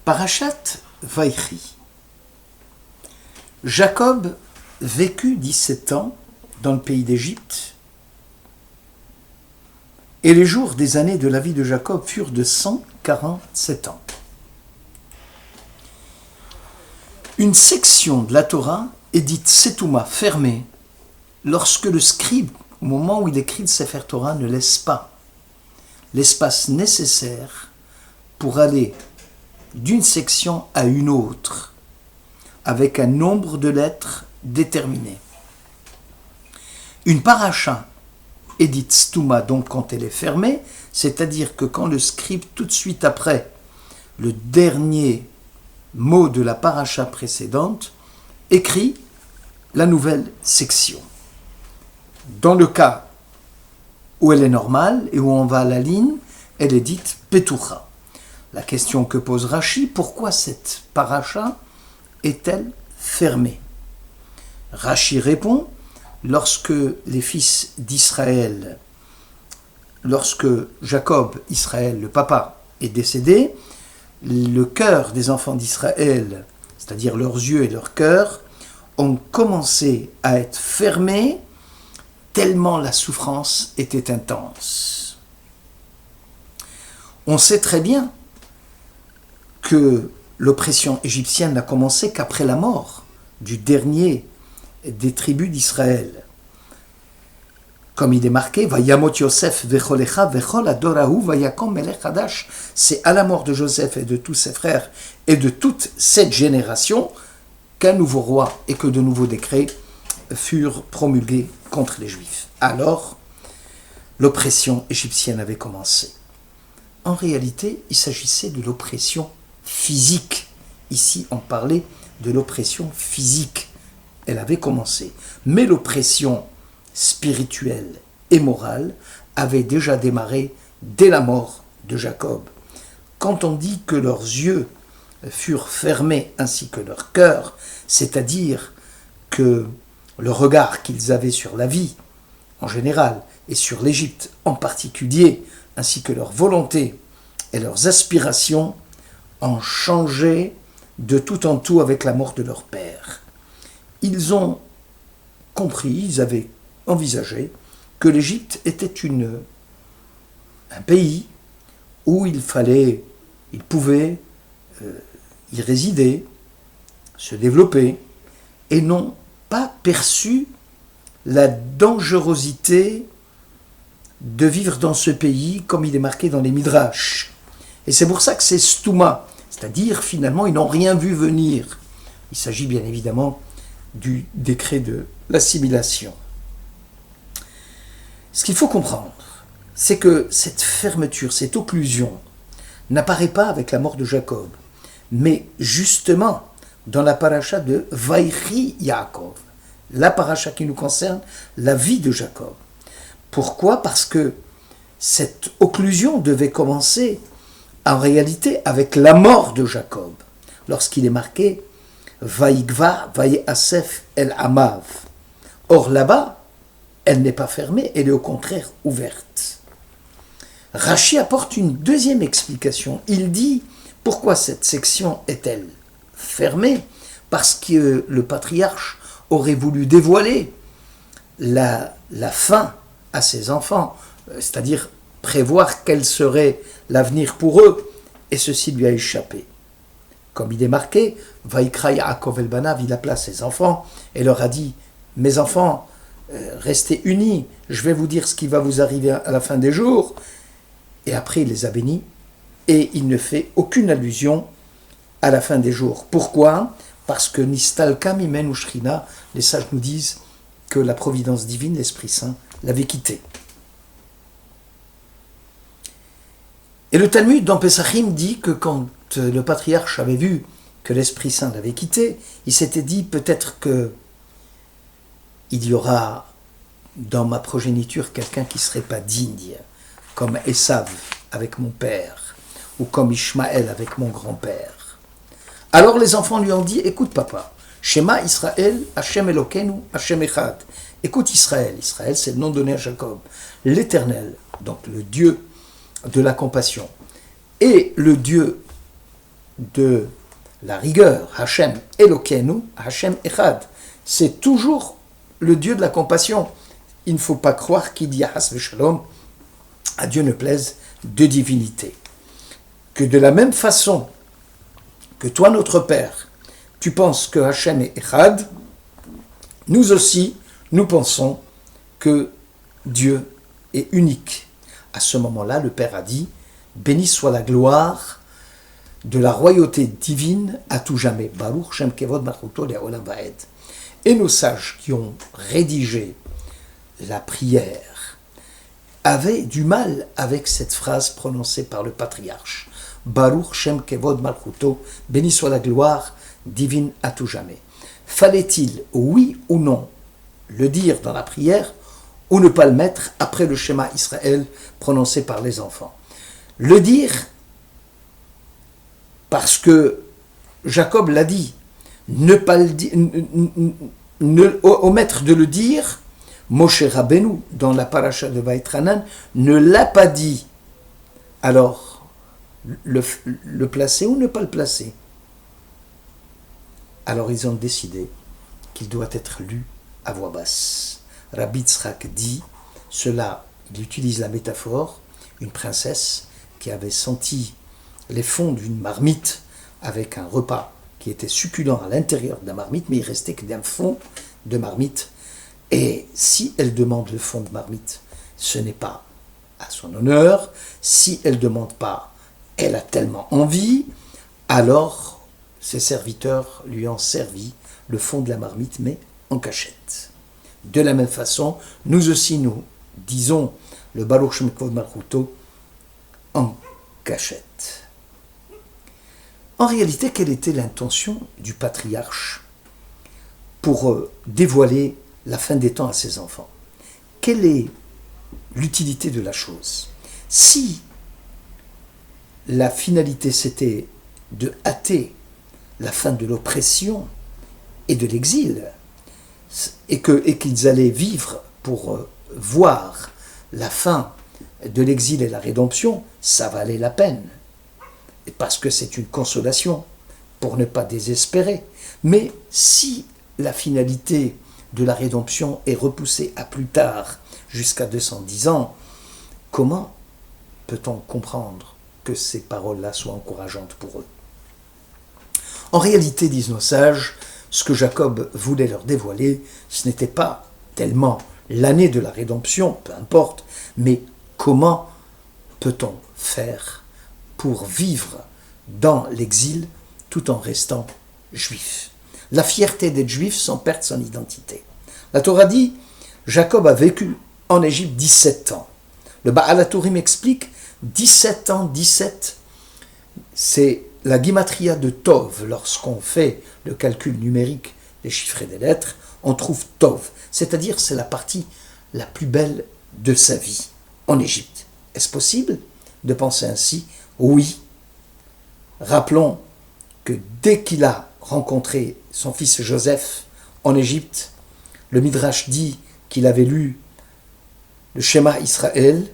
Parashat Vaïchi. Jacob vécut 17 ans dans le pays d'Égypte, et les jours des années de la vie de Jacob furent de 147 ans. Une section de la Torah est dite Setouma, fermée, lorsque le scribe, au moment où il écrit le Sefer Torah, ne laisse pas l'espace nécessaire pour aller d'une section à une autre, avec un nombre de lettres déterminé. Une paracha est dite Stouma, donc quand elle est fermée, c'est-à-dire que quand le scribe, tout de suite après le dernier mot de la paracha précédente, écrit la nouvelle section. Dans le cas où elle est normale et où on va à la ligne, elle est dite Petoucha. La question que pose Rashi, pourquoi cette paracha est-elle fermée? Rashi répond, lorsque les fils d'Israël, lorsque Jacob, Israël, le papa, est décédé, le cœur des enfants d'Israël, c'est-à-dire leurs yeux et leur cœur, ont commencé à être fermés tellement la souffrance était intense. On sait très bien que l'oppression égyptienne n'a commencé qu'après la mort du dernier des tribus d'Israël. Comme il est marqué, Vayamot Yosef vecholecha vechol adorahu vayakom melech hadash. C'est à la mort de Joseph et de tous ses frères et de toute cette génération qu'un nouveau roi et que de nouveaux décrets furent promulgués contre les Juifs. Alors, l'oppression égyptienne avait commencé. En réalité, il s'agissait de l'oppression physique. Ici, on parlait de l'oppression physique. Elle avait commencé. Mais l'oppression spirituelle et morale avait déjà démarré dès la mort de Jacob. Quand on dit que leurs yeux furent fermés ainsi que leur cœur, c'est-à-dire que le regard qu'ils avaient sur la vie en général et sur l'Égypte en particulier, ainsi que leur volonté et leurs aspirations, ont changé de tout en tout avec la mort de leur père. Ils ont compris, ils avaient envisagé que l'Égypte était un pays où ils pouvaient y résider, se développer, et n'ont pas perçu la dangerosité de vivre dans ce pays, comme il est marqué dans les Midrash. Et c'est pour ça que c'est Stouma, c'est-à-dire finalement ils n'ont rien vu venir. Il s'agit bien évidemment du décret de l'assimilation. Ce qu'il faut comprendre, c'est que cette fermeture, cette occlusion, n'apparaît pas avec la mort de Jacob, mais justement dans la paracha de Vaïchi Yaakov, la paracha qui nous concerne, la vie de Jacob. Pourquoi? Parce que cette occlusion devait commencer en réalité avec la mort de Jacob, lorsqu'il est marqué Vaïgva, Vaïasef el Amav. Or là-bas, elle n'est pas fermée, elle est au contraire ouverte. Rashi apporte une deuxième explication. Il dit pourquoi cette section est-elle fermée? Parce que le patriarche aurait voulu dévoiler la fin à ses enfants, c'est-à-dire prévoir quel serait l'avenir pour eux, et ceci lui a échappé. Comme il est marqué, Vaikra Yaakov el Banav, il appela ses enfants et leur a dit, mes enfants, restez unis, je vais vous dire ce qui va vous arriver à la fin des jours. Et après il les a bénis, et il ne fait aucune allusion à la fin des jours. Pourquoi? Parce que Nistalka Mimen Ushrina, les sages nous disent que la providence divine, l'Esprit Saint, l'avait quitté. Et le Talmud dans Pesachim dit que quand le patriarche avait vu que l'Esprit Saint l'avait quitté, il s'était dit peut-être que il y aura dans ma progéniture quelqu'un qui ne serait pas digne, comme Esav avec mon père, ou comme Ishmaël avec mon grand-père. Alors les enfants lui ont dit, écoute papa, Shema Israël, Hashem Elokeinu, Hashem Echad. Écoute Israël, Israël c'est le nom donné à Jacob, l'Éternel, donc le Dieu de la compassion, et le Dieu de la rigueur, Hachem Elokeinu, Hachem Echad, c'est toujours le Dieu de la compassion. Il ne faut pas croire qu'il y a Has Veshalom, à Dieu ne plaise, de divinité. Que de la même façon que toi, notre Père, tu penses que Hachem est Echad, nous aussi, nous pensons que Dieu est unique. À ce moment-là, le Père a dit « Béni soit la gloire de la royauté divine à tout jamais. Baruch Shem Kevod Malchuto Le'olam Vaed. » Et nos sages qui ont rédigé la prière avaient du mal avec cette phrase prononcée par le patriarche. Baruch Shem Kevod Malchuto, béni soit la gloire divine à tout jamais. Fallait-il, oui ou non, le dire dans la prière ou ne pas le mettre après le schéma Israël prononcé par les enfants? Le dire parce que Jacob l'a dit, ne pas le dire, omettre de le dire, Moshe Rabbeinu, dans la paracha de Vaïtranan, ne l'a pas dit. Alors, le placer ou ne pas le placer? Alors ils ont décidé qu'il doit être lu à voix basse. Rabbi Tzrak dit cela, il utilise la métaphore, une princesse qui avait senti les fonds d'une marmite avec un repas qui était succulent à l'intérieur de la marmite, mais il restait que d'un fond de marmite. Et si elle demande le fond de marmite, ce n'est pas à son honneur. Si elle ne demande pas, elle a tellement envie, alors ses serviteurs lui ont servi le fond de la marmite, mais en cachette. De la même façon, nous aussi, nous disons le Baruch Shem Kevod Malchuto en cachette. En réalité, quelle était l'intention du patriarche pour dévoiler la fin des temps à ses enfants? Quelle est l'utilité de la chose? Si la finalité c'était de hâter la fin de l'oppression et de l'exil, et qu'ils allaient vivre pour voir la fin de l'exil et la rédemption, ça valait la peine. Parce que c'est une consolation pour ne pas désespérer. Mais si la finalité de la rédemption est repoussée à plus tard, jusqu'à 210 ans, comment peut-on comprendre que ces paroles-là soient encourageantes pour eux? En réalité, disent nos sages, ce que Jacob voulait leur dévoiler, ce n'était pas tellement l'année de la rédemption, peu importe, mais comment peut-on faire pour vivre dans l'exil tout en restant juif? La fierté d'être juif sans perdre son identité. La Torah dit, Jacob a vécu en Égypte 17 ans. Le Baal HaTurim explique, 17 ans, 17, c'est la guimatria de Tov. Lorsqu'on fait le calcul numérique des chiffres et des lettres, on trouve Tov, c'est-à-dire c'est la partie la plus belle de sa vie en Égypte. Est-ce possible de penser ainsi? Oui. Rappelons que dès qu'il a rencontré son fils Joseph en Égypte, le Midrash dit qu'il avait lu le schéma Israël,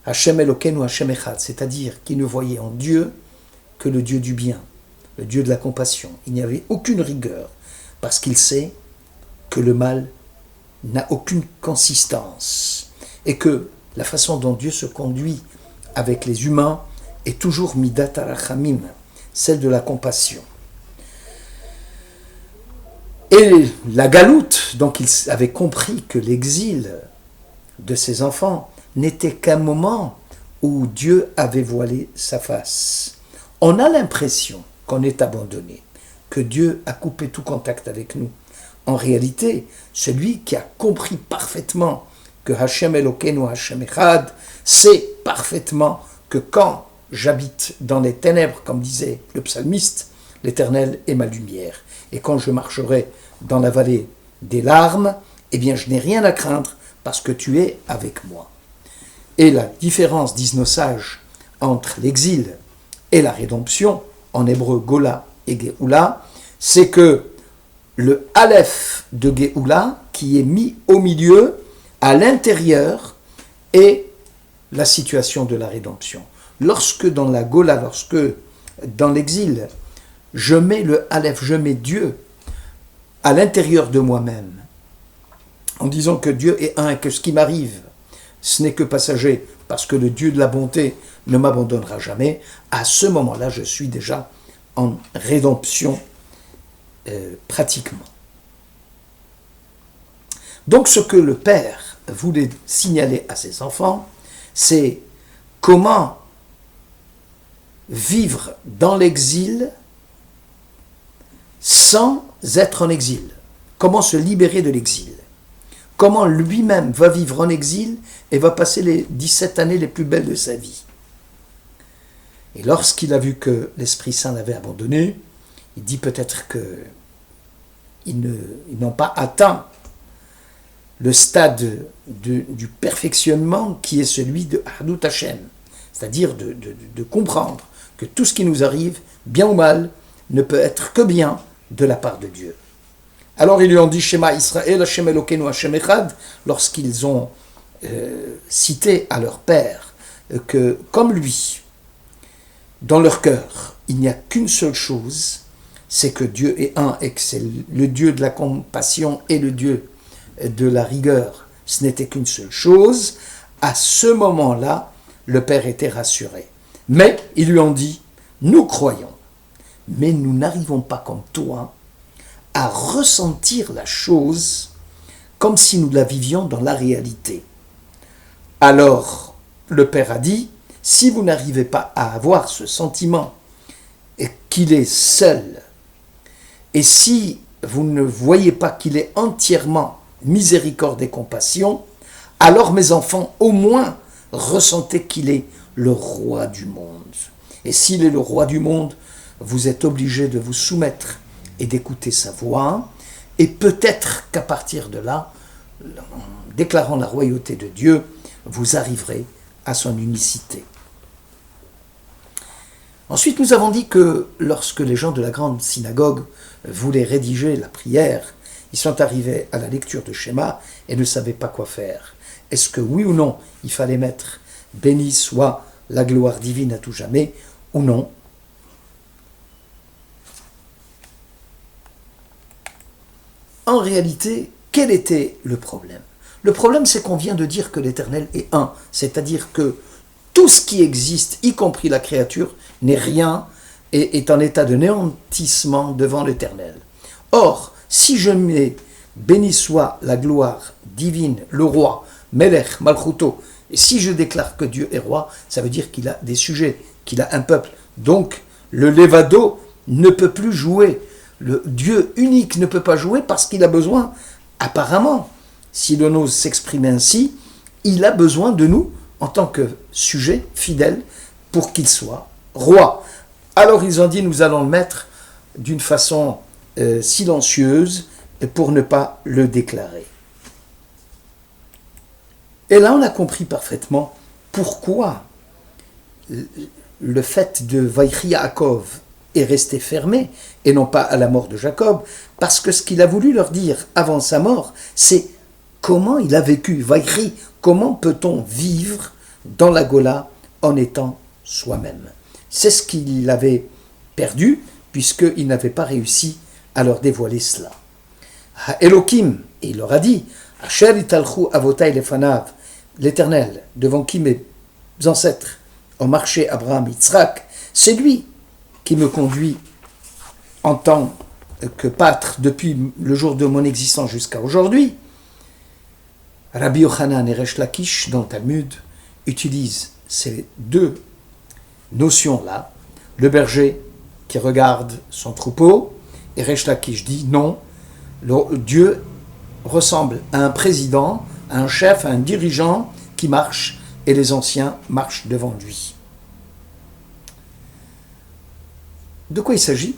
Hachem Elokeinu Hachem Echad, c'est-à-dire qu'il ne voyait en Dieu que le Dieu du bien, le Dieu de la compassion. Il n'y avait aucune rigueur, parce qu'il sait que le mal n'a aucune consistance, et que la façon dont Dieu se conduit avec les humains est toujours Midat HaRachamim, celle de la compassion. Et la galoute, donc il avait compris que l'exil de ses enfants n'était qu'un moment où Dieu avait voilé sa face. On a l'impression qu'on est abandonné, que Dieu a coupé tout contact avec nous. En réalité, celui qui a compris parfaitement que Hachem Elokeinu Hachem Echad sait parfaitement que quand j'habite dans les ténèbres, comme disait le psalmiste, l'Éternel est ma lumière. Et quand je marcherai dans la vallée des larmes, eh bien je n'ai rien à craindre parce que tu es avec moi. Et la différence, disent nos sages, entre l'exil et la rédemption, en hébreu Gola et Géoula, c'est que le Aleph de Géoula, qui est mis au milieu, à l'intérieur, est la situation de la rédemption. Lorsque dans la Gola, lorsque dans l'exil, je mets le Aleph, je mets Dieu à l'intérieur de moi-même, en disant que Dieu est un et que ce qui m'arrive, ce n'est que passager, parce que le Dieu de la bonté ne m'abandonnera jamais, à ce moment-là, je suis déjà en rédemption pratiquement. Donc ce que le Père voulait signaler à ses enfants, c'est comment vivre dans l'exil sans être en exil. Comment se libérer de l'exil. Comment lui-même va vivre en exil et va passer les 17 années les plus belles de sa vie. Et lorsqu'il a vu que l'Esprit Saint l'avait abandonné, il dit peut-être qu'ils n'ont pas atteint le stade du perfectionnement qui est celui de Ahadut Hashem, c'est-à-dire de comprendre que tout ce qui nous arrive, bien ou mal, ne peut être que bien de la part de Dieu. Alors ils lui ont dit Shema Israël, Hashem Elokeinu, Hashem Echad, lorsqu'ils ont cité à leur père que, comme lui, dans leur cœur, il n'y a qu'une seule chose, c'est que Dieu est un et que c'est le Dieu de la compassion et le Dieu de la rigueur. Ce n'était qu'une seule chose. À ce moment-là, le père était rassuré. Mais ils lui ont dit, nous croyons, mais nous n'arrivons pas comme toi à ressentir la chose comme si nous la vivions dans la réalité. Alors, le père a dit, si vous n'arrivez pas à avoir ce sentiment et qu'il est seul, et si vous ne voyez pas qu'il est entièrement miséricorde et compassion, alors mes enfants, au moins, ressentez qu'il est le roi du monde. Et s'il est le roi du monde, vous êtes obligés de vous soumettre et d'écouter sa voix, et peut-être qu'à partir de là, en déclarant la royauté de Dieu, vous arriverez à son unicité. Ensuite, nous avons dit que lorsque les gens de la grande synagogue voulaient rédiger la prière, ils sont arrivés à la lecture de Shema et ne savaient pas quoi faire. Est-ce que oui ou non, il fallait mettre « Béni soit la gloire divine à tout jamais » ou non? En réalité, quel était le problème? Le problème, c'est qu'on vient de dire que l'Éternel est un, c'est-à-dire que tout ce qui existe, y compris la créature, n'est rien et est en état de néantissement devant l'Éternel. Or, si je mets « Béni soit la gloire divine, le roi, Melech, Malchuto », et si je déclare que Dieu est roi, ça veut dire qu'il a des sujets, qu'il a un peuple. Donc, le Levado ne peut plus jouer. Le Dieu unique ne peut pas jouer parce qu'il a besoin, apparemment, s'il ose s'exprimer ainsi, il a besoin de nous en tant que sujet fidèle pour qu'il soit roi. Alors ils ont dit, nous allons le mettre d'une façon silencieuse pour ne pas le déclarer. Et là, on a compris parfaitement pourquoi le fait de Vaïchi Yaakov est resté fermé et non pas à la mort de Jacob, parce que ce qu'il a voulu leur dire avant sa mort, c'est comment il a vécu. Vaïchi, comment peut-on vivre dans la Gola en étant soi-même? C'est ce qu'il avait perdu, puisqu'il n'avait pas réussi à leur dévoiler cela. Elohim, et il leur a dit, Asher italchu avotai lefanav, l'Éternel, devant qui mes ancêtres ont marché, Abraham, Yitzhak, c'est lui qui me conduit en tant que pâtre depuis le jour de mon existence jusqu'à aujourd'hui. Rabbi Yochanan et Resh Lakish, dans le Talmud, utilisent ces deux notions-là. Le berger qui regarde son troupeau, et Resh Lakish dit non, Dieu ressemble à un président, à un chef, à un dirigeant qui marche, et les anciens marchent devant lui. De quoi il s'agit?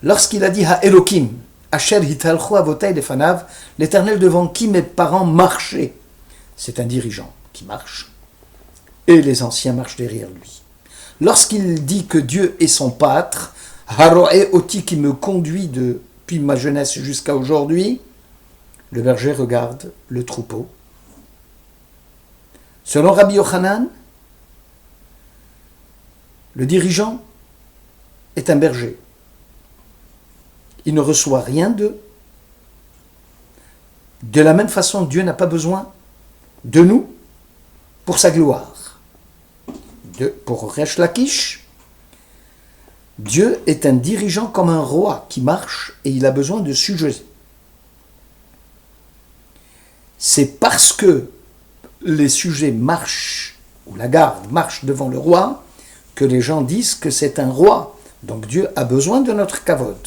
Lorsqu'il a dit « Ha-Elokim » Asher hitalchu avotai lefanav, l'Éternel devant qui mes parents marchaient. C'est un dirigeant qui marche, et les anciens marchent derrière lui. Lorsqu'il dit que Dieu est son pâtre, Haroé Oti qui me conduit depuis ma jeunesse jusqu'à aujourd'hui, le berger regarde le troupeau. Selon Rabbi Yochanan, le dirigeant est un berger. Il ne reçoit rien d'eux. De la même façon, Dieu n'a pas besoin de nous pour sa gloire. Pour Resh Lakish, Dieu est un dirigeant comme un roi qui marche et il a besoin de sujets. C'est parce que les sujets marchent, ou la garde marche devant le roi, que les gens disent que c'est un roi. Donc Dieu a besoin de notre kavod.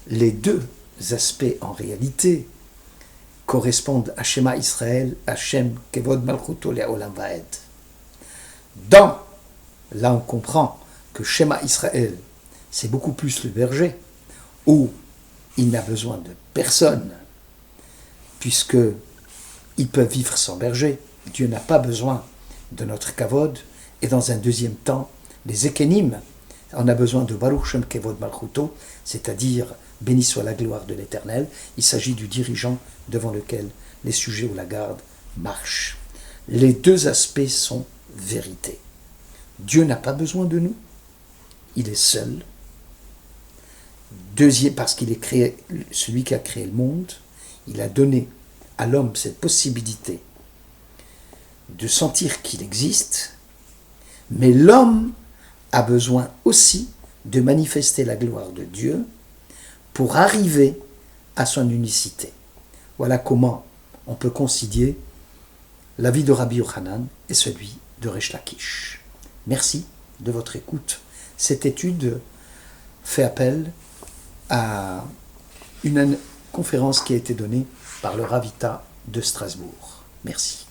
Les deux aspects en réalité correspondent à Shema Israël, Hashem, Kevod Malchuto Le'olam Vaed. Là on comprend que Shema Israël, c'est beaucoup plus le berger, où il n'a besoin de personne, puisque il peut vivre sans berger. Dieu n'a pas besoin de notre kavod. Et dans un deuxième temps, les Ekenim, on a besoin de Baruch Shem Kevod Malchuto, c'est-à-dire béni soit la gloire de l'Éternel. Il s'agit du dirigeant devant lequel les sujets ou la garde marchent. Les deux aspects sont vérité. Dieu n'a pas besoin de nous, il est seul. Deuxième, parce qu'il est celui qui a créé le monde, il a donné à l'homme cette possibilité de sentir qu'il existe, mais l'homme a besoin aussi de manifester la gloire de Dieu pour arriver à son unicité. Voilà comment on peut concilier la vie de Rabbi Yochanan et celui de Resh Lakish. Merci de votre écoute. Cette étude fait appel à une conférence qui a été donnée par le Ravita de Strasbourg. Merci.